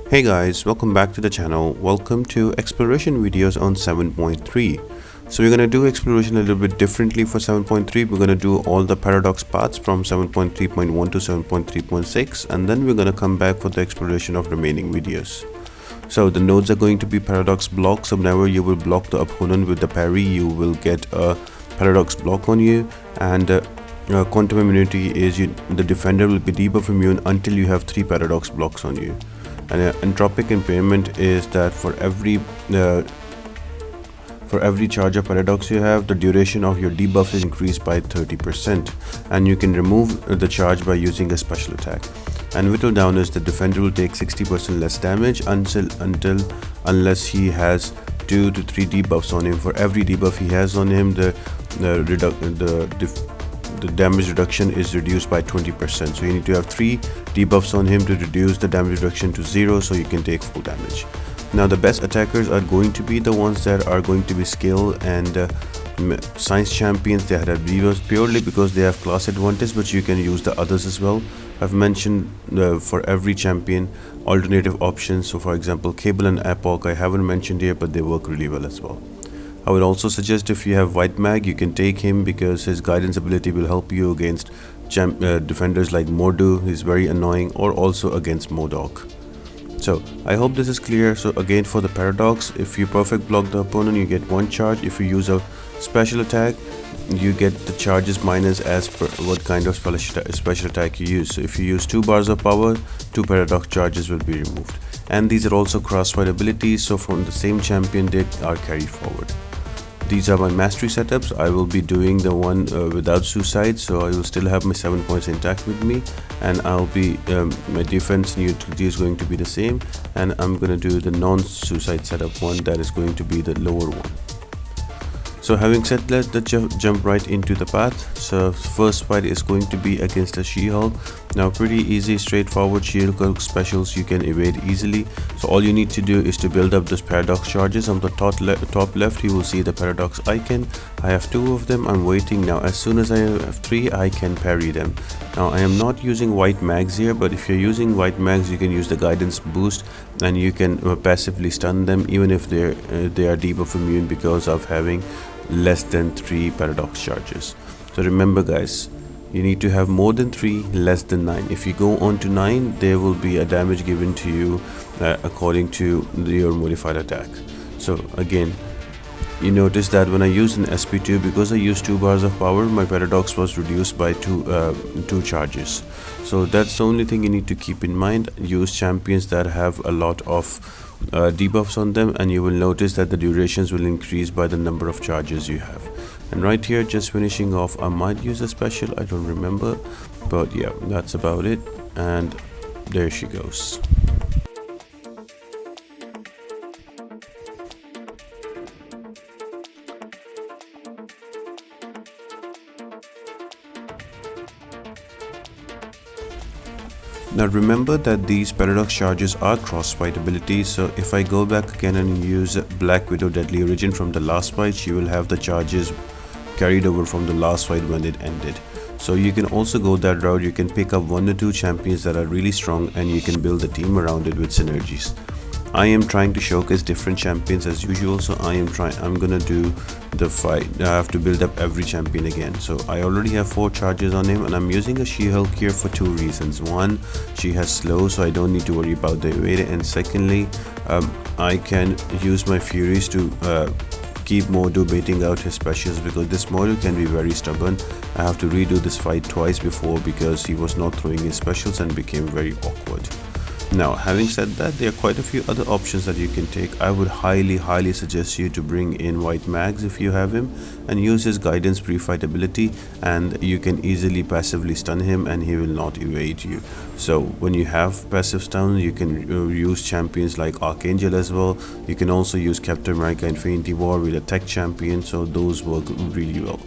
Hey guys, welcome back to the channel. Welcome to exploration videos on 7.3. So we're going to do exploration a little bit differently for 7.3. We're going to do all the paradox paths from 7.3.1 to 7.3.6, and then we're going to come back for the exploration of remaining videos. So the nodes are going to be paradox blocks. So whenever you will block the opponent with the parry, you will get a paradox block on you, and quantum immunity is the defender will be debuff immune until you have 3 paradox blocks on you. And entropic impairment is that for every charge of paradox you have, the duration of your debuff is increased by 30%, and you can remove the charge by using a special attack. And whittle down is the defender will take 60% less damage unless he has 2 to 3 debuffs on him. For every debuff he has on him, the damage reduction is reduced by 20%. So you need to have 3 debuffs on him to reduce the damage reduction to 0, so you can take full damage. Now the best attackers are going to be the ones that are going to be skill and science champions. They have debuffs purely because they have class advantage, but you can use the others as well. I've mentioned for every champion alternative options. So for example, Cable and M.O.D.O.K I haven't mentioned here, but they work really well as well. I would also suggest if you have White Mag, you can take him because his guidance ability will help you against defenders like Mordo. He's very annoying, or also against M.O.D.O.K. So I hope this is clear. So again, for the paradox, if you perfect block the opponent, you get 1 charge. If you use a special attack, you get the charges minus as per what kind of special attack you use. So if you use 2 bars of power, 2 paradox charges will be removed. And these are also crossfire abilities, so from the same champion they are carried forward. These are my mastery setups. I will be doing the one without suicide, so I will still have my 7 points intact with me, and I'll be my defense and utility is going to be the same, and I'm going to do the non-suicide setup one, that is going to be the lower one. So having said that, let's jump right into the path. So first fight is going to be against a She-Hulk. Now pretty easy, straightforward She-Hulk specials you can evade easily. So all you need to do is to build up those paradox charges. On the top left you will see the paradox icon. I have 2 of them. I'm waiting now. As soon as I have 3, I can parry them. Now I am not using white mags here, but if you're using white mags, you can use the guidance boost and you can passively stun them even if they are debuff immune because of having less than 3 paradox charges. So remember guys, you need to have more than 3, less than 9. If you go on to 9, there will be a damage given to you according to your modified attack. So again, you notice that when I used an SP2, because I used 2 bars of power, my paradox was reduced by 2 charges. So that's the only thing you need to keep in mind. Use champions that have a lot of debuffs on them, and you will notice that the durations will increase by the number of charges you have. And right here, just finishing off, I might use a special, I don't remember, but yeah, that's about it. And there she goes. Now remember that these paradox charges are cross-fight abilities, so if I go back again and use Black Widow Deadly Origin from the last fight, she will have the charges carried over from the last fight when it ended. So you can also go that route. You can pick up 1 or 2 champions that are really strong and you can build a team around it with synergies. I am trying to showcase different champions as usual, so I'm gonna do the fight. I have to build up every champion again. So I already have 4 charges on him, and I'm using a She-Hulk here for 2 reasons. One, she has slow, so I don't need to worry about the evade, and secondly, I can use my Furies to keep Mordo baiting out his specials, because this Mordo can be very stubborn. I have to redo this fight twice before because he was not throwing his specials and became very awkward. Now having said that, there are quite a few other options that you can take. I would highly suggest you to bring in White Mags if you have him, and use his guidance pre-fight ability, and you can easily passively stun him and he will not evade you. So when you have passive stun, you can use champions like Archangel as well. You can also use Captain America Infinity War with a tech champion, so those work really well.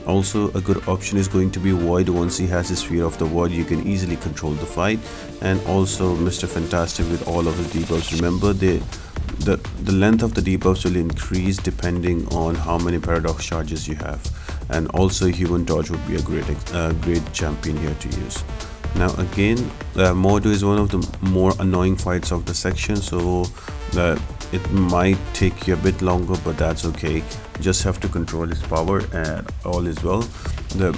Also, a good option is going to be Void. Once he has his Sphere of the Void, you can easily control the fight. And also Mr. Fantastic with all of his debuffs. Remember, the length of the debuffs will increase depending on how many paradox charges you have. And also Human Torch would be a great champion here to use. Now again, Mordo is one of the more annoying fights of the section, so it might take you a bit longer, but that's okay. Just have to control his power and all is well. The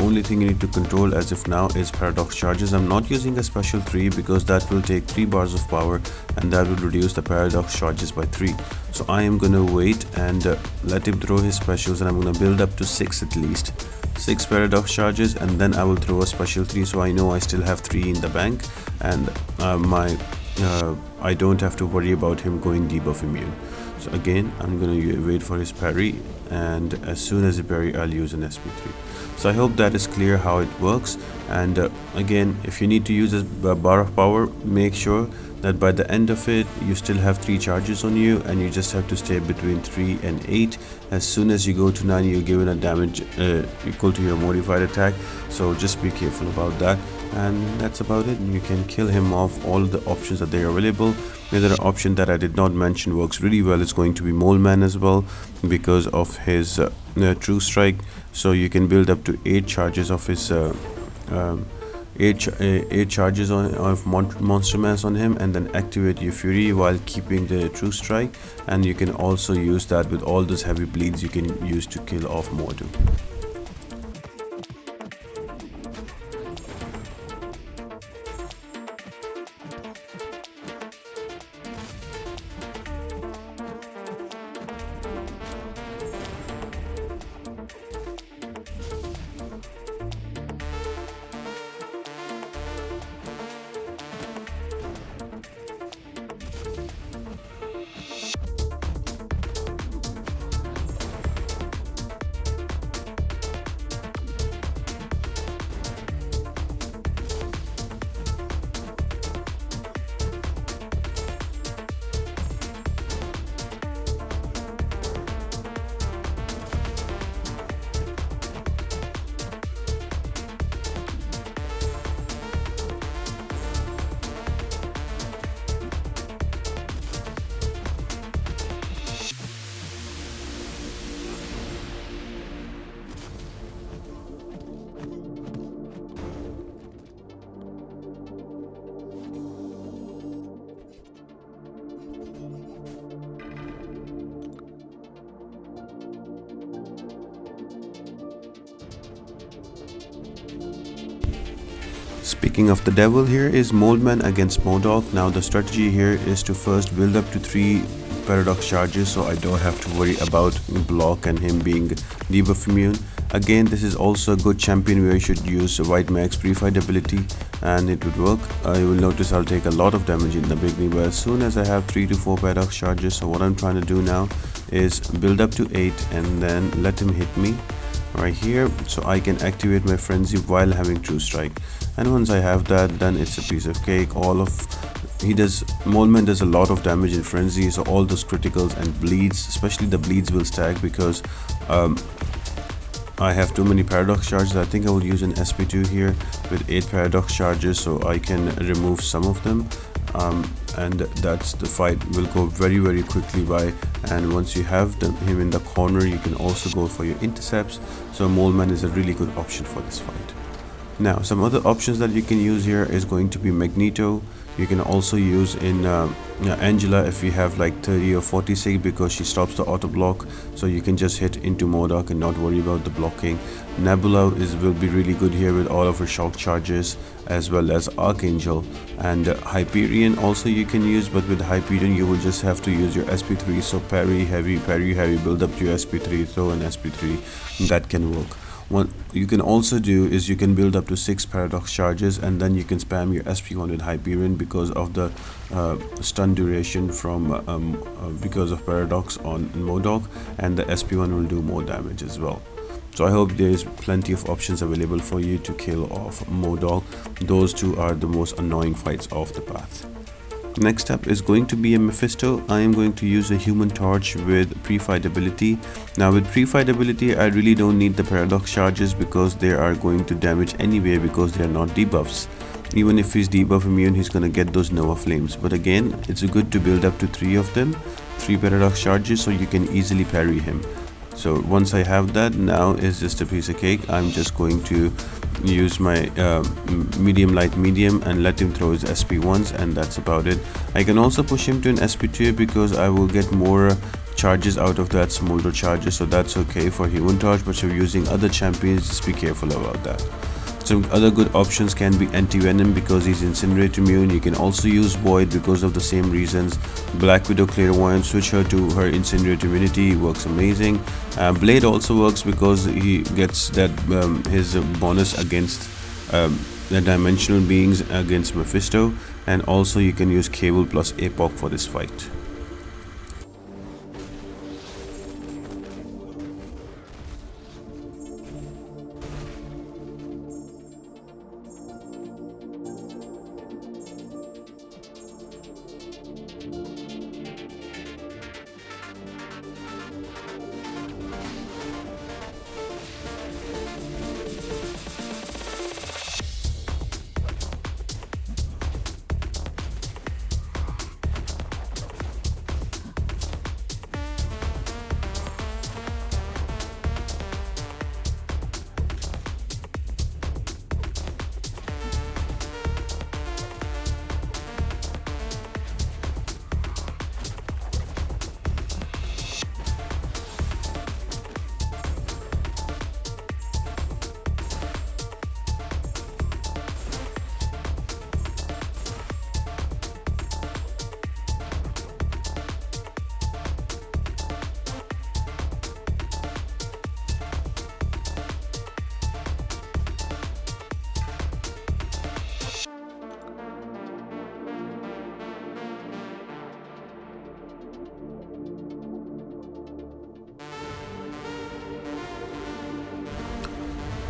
only thing you need to control as of now is paradox charges. I'm not using a special 3 because that will take 3 bars of power and that will reduce the paradox charges by 3. So I am gonna wait and let him throw his specials, and I'm gonna build up to 6 at least. 6 paradox charges, and then I will throw a special 3, so I know I still have 3 in the bank, and I don't have to worry about him going debuff immune. So again, I'm gonna wait for his parry, and as soon as he parry, I'll use an SP3. So I hope that is clear how it works. And again, if you need to use a bar of power, make sure that by the end of it you still have 3 charges on you, and you just have to stay between 3 and 8. As soon as you go to 9, you're given a damage equal to your modified attack, so just be careful about that. And that's about it. You can kill him off. All the options that they are available. The other option that I did not mention works really well is going to be Mole Man as well, because of his True Strike. So you can build up to 8 charges of his 8 charges of Monster Mass on him, and then activate your Fury while keeping the True Strike. And you can also use that with all those heavy bleeds you can use to kill off Mordo. Speaking of the devil, here is Moldman against M.O.D.O.K. Now the strategy here is to first build up to 3 paradox charges, so I don't have to worry about block and him being debuff immune. Again, this is also a good champion where you should use White Max Purified ability and it would work. You will notice I'll take a lot of damage in the beginning, but as soon as I have 3 to 4 paradox charges, so what I'm trying to do now is build up to 8 and then let him hit me right here, so I can activate my frenzy while having True Strike. And once I have that, then it's a piece of cake. Moleman does a lot of damage in frenzy, so all those criticals and bleeds, especially the bleeds, will stack because I have too many paradox charges. I think I will use an SP2 here with 8 paradox charges, so I can remove some of them. And that's the fight will go very quickly by. And once you have him in the corner, you can also go for your intercepts. So Moleman is a really good option for this fight. Now some other options that you can use here is going to be Magneto. You can also use in Angela if you have like 30 or 40 sig, because she stops the auto block, so you can just hit into M.O.D.O.K and not worry about the blocking. Nebula will be really good here with all of her shock charges, as well as Archangel. And Hyperion also you can use, but with Hyperion you will just have to use your SP3, so parry heavy, build up to your SP3, throw an SP3, that can work. What you can also do is you can build up to 6 paradox charges, and then you can spam your SP1 with Hyperion because of the stun duration from because of paradox on M.O.D.O.K, and the SP1 will do more damage as well. So I hope there is plenty of options available for you to kill off M.O.D.O.K. Those two are the most annoying fights off the path. Next up is going to be a Mephisto. I am going to use a Human Torch with Pre-Fight ability. Now with Pre-Fight ability, I really don't need the paradox charges because they are going to damage anyway because they are not debuffs. Even if he's debuff immune, he's gonna get those Nova Flames. But again, it's good to build up to 3 of them, 3 paradox charges, so you can easily parry him. So once I have that, now is just a piece of cake. I'm just going to use my medium light medium and let him throw his SP1s, and that's about it. I can also push him to an SP2 because I will get more charges out of that smolder charges, so that's okay for human torch. But if you're using other champions, just be careful about that. Some other good options can be anti-venom because he's incinerate immune. You can also use void because of the same reasons. Black Widow clairvoyant, switch her to her incinerate immunity, works amazing. Blade also works because he gets that his bonus against the dimensional beings against Mephisto, and also you can use Cable plus M.O.D.O.K for this fight.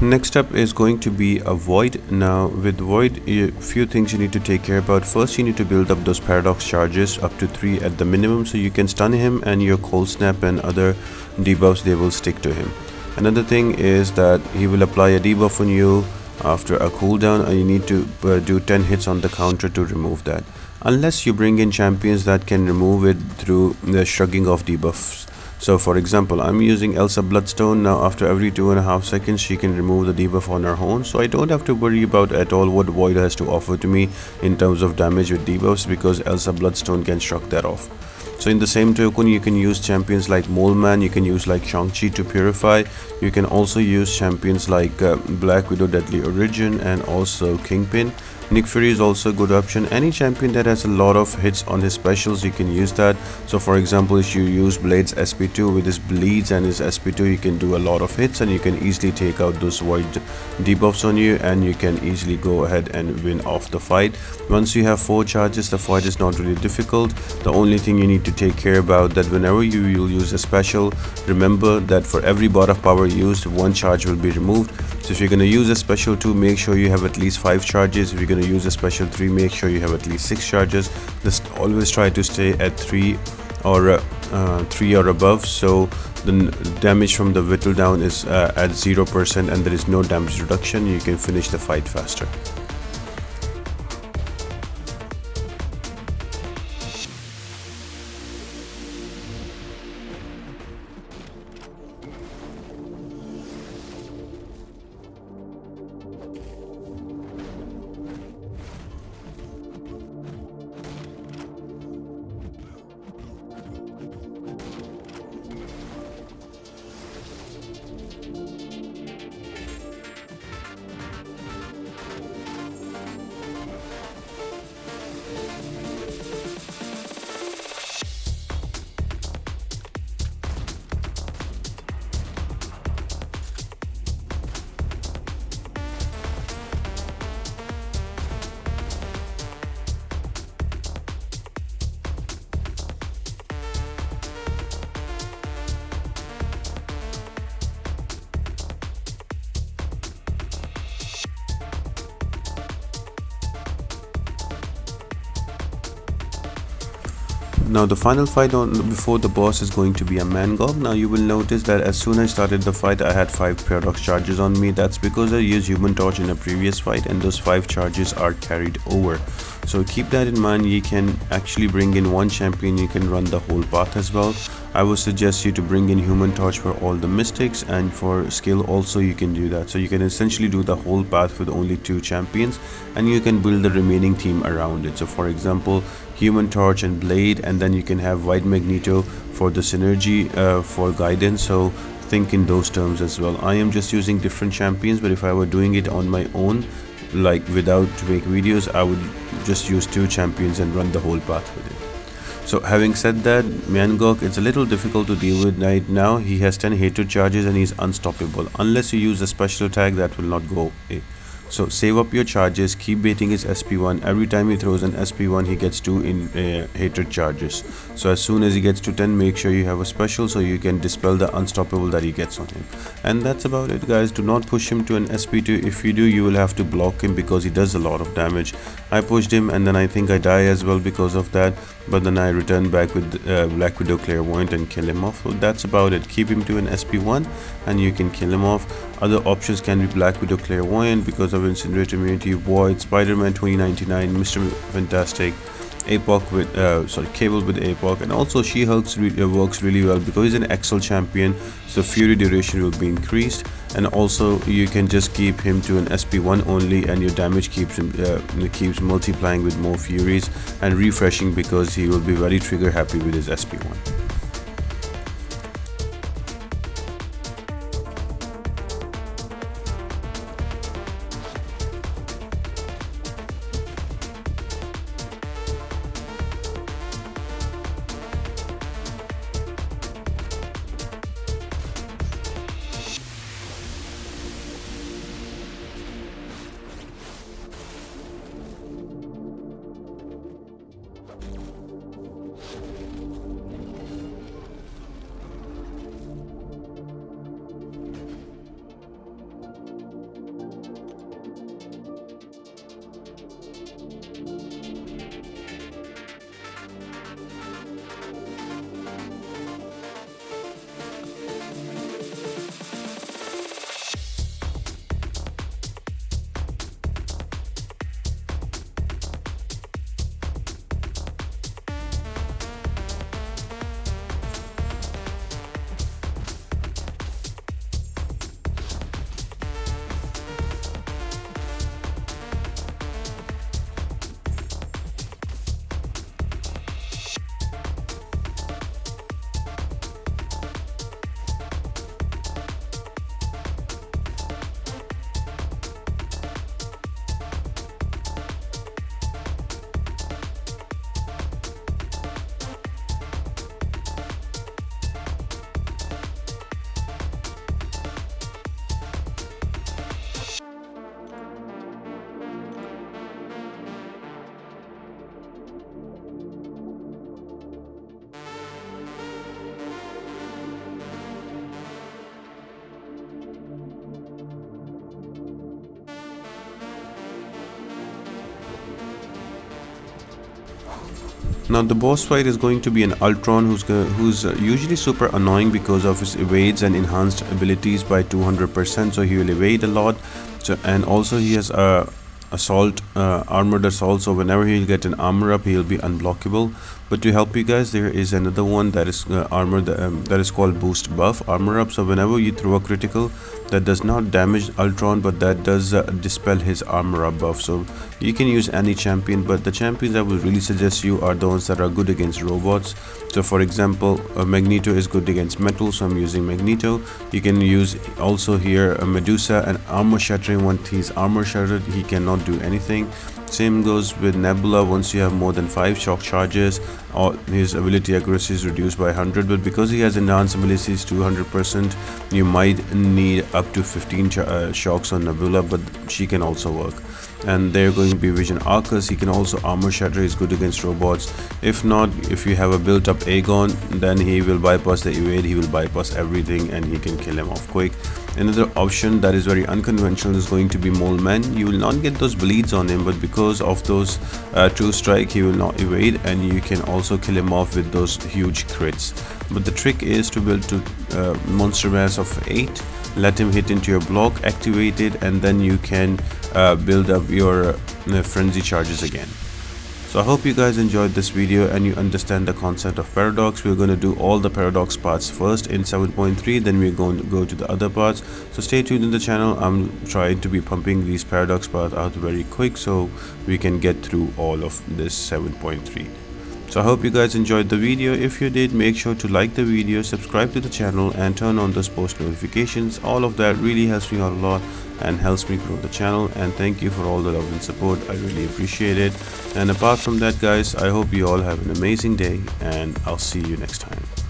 Next up is going to be a void. Now with void, a few things you need to take care about. First, you need to build up those paradox charges up to 3 at the minimum, so you can stun him and your cold snap and other debuffs, they will stick to him. Another thing is that he will apply a debuff on you after a cooldown, and you need to do 10 hits on the counter to remove that, unless you bring in champions that can remove it through the shrugging off debuffs. So for example, I'm using Elsa Bloodstone. Now after every 2.5 seconds she can remove the debuff on her own, so I don't have to worry about at all what Void has to offer to me in terms of damage with debuffs, because Elsa Bloodstone can shrug that off. So in the same token, you can use champions like Mole Man, you can use like Shang-Chi to purify, you can also use champions like Black Widow Deadly Origin and also Kingpin. Nick Fury is also a good option. Any champion that has a lot of hits on his specials, you can use that. So for example, if you use Blade's SP2 with his bleeds and his SP2, you can do a lot of hits and you can easily take out those void debuffs on you, and you can easily go ahead and win off the fight. Once you have 4 charges, the fight is not really difficult. The only thing you need to take care about that whenever you will use a special, remember that for every bar of power used, 1 charge will be removed. So if you're going to use a special 2, make sure you have at least 5 charges. If you're going to use a special 3, make sure you have at least 6 charges. Just always try to stay at 3 or above, so the damage from the Whittle Down is at 0% and there is no damage reduction. You can finish the fight faster. Now the final fight before the boss is going to be a Mangog. Now you will notice that as soon as I started the fight, I had 5 paradox charges on me. That's because I used Human Torch in a previous fight and those 5 charges are carried over. So keep that in mind. You can actually bring in one champion, you can run the whole path as well. I would suggest you to bring in Human Torch for all the mystics, and for skill also you can do that. So you can essentially do the whole path with only 2 champions, and you can build the remaining team around it. So for example, Human Torch and Blade, and then you can have White Magneto for the synergy for guidance. So think in those terms as well. I am just using different champions, but if I were doing it on my own, like without to make videos, I would just use 2 champions and run the whole path with it. So having said that, Mangog, it's a little difficult to deal with right now. He has 10 hatred charges and he's unstoppable. Unless you use a special attack, that will not go away. So save up your charges, keep baiting his SP1. Every time he throws an SP1, he gets 2 in hatred charges. So as soon as he gets to 10, make sure you have a special so you can dispel the unstoppable that he gets on him. And that's about it, guys. Do not push him to an SP2. If you do, you will have to block him because he does a lot of damage. I pushed him and then I think I die as well because of that. But then I return back with Black Widow Clairvoyant and kill him off. So that's about it. Keep him to an SP1 and you can kill him off. Other options can be Black Widow Clairvoyant because of Incinerate, Immunity, Void, Spider-Man 2099, Mr. Fantastic, M.O.D.O.K with Cable with M.O.D.O.K, and also She-Hulk works really well because he's an Excel champion, so Fury duration will be increased, and also you can just keep him to an SP1 only, and your damage keeps multiplying with more Furies and refreshing because he will be very trigger happy with his SP1. Now the boss fight is going to be an Ultron who's usually super annoying because of his evades and enhanced abilities by 200%, so he will evade a lot. So, and also he has assault, armored assault, so whenever he'll get an armor up, he'll be unblockable. But to help you guys, there is another one that is that is called boost buff armor up. So whenever you throw a critical, that does not damage Ultron, but that does dispel his armor up buff. So you can use any champion, but the champions I would really suggest you are the ones that are good against robots. So for example, Magneto is good against metal, so I'm using Magneto. You can use also here Medusa and armor shattering. Once he's armor shattered, he cannot do anything. Same goes with Nebula. Once you have more than 5 shock charges, or his ability accuracy is reduced by 100, but because he has enhanced abilities 200%, you might need up to 15 shocks on Nebula, but she can also work. And they're going to be Vision Arcus. He can also armor shatter, is good against robots. If not, if you have a built up Aegon, then he will bypass the evade, he will bypass everything, and he can kill him off quick. Another option that is very unconventional is going to be Mole Man. You will not get those bleeds on him, but because of those true strike, he will not evade, and you can also kill him off with those huge crits. But the trick is to build to monster mass of 8, let him hit into your block, activate it, and then you can build up your frenzy charges again. So I hope you guys enjoyed this video and you understand the concept of paradox. We're going to do all the paradox parts first in 7.3, then we're going to go to the other parts. So stay tuned in the channel. I'm trying to be pumping these paradox parts out very quick so we can get through all of this 7.3. So I hope you guys enjoyed the video. If you did, make sure to like the video, subscribe to the channel and turn on those post notifications. All of that really helps me out a lot and helps me grow the channel, and thank you for all the love and support. I really appreciate it. And apart from that guys, I hope you all have an amazing day and I'll see you next time.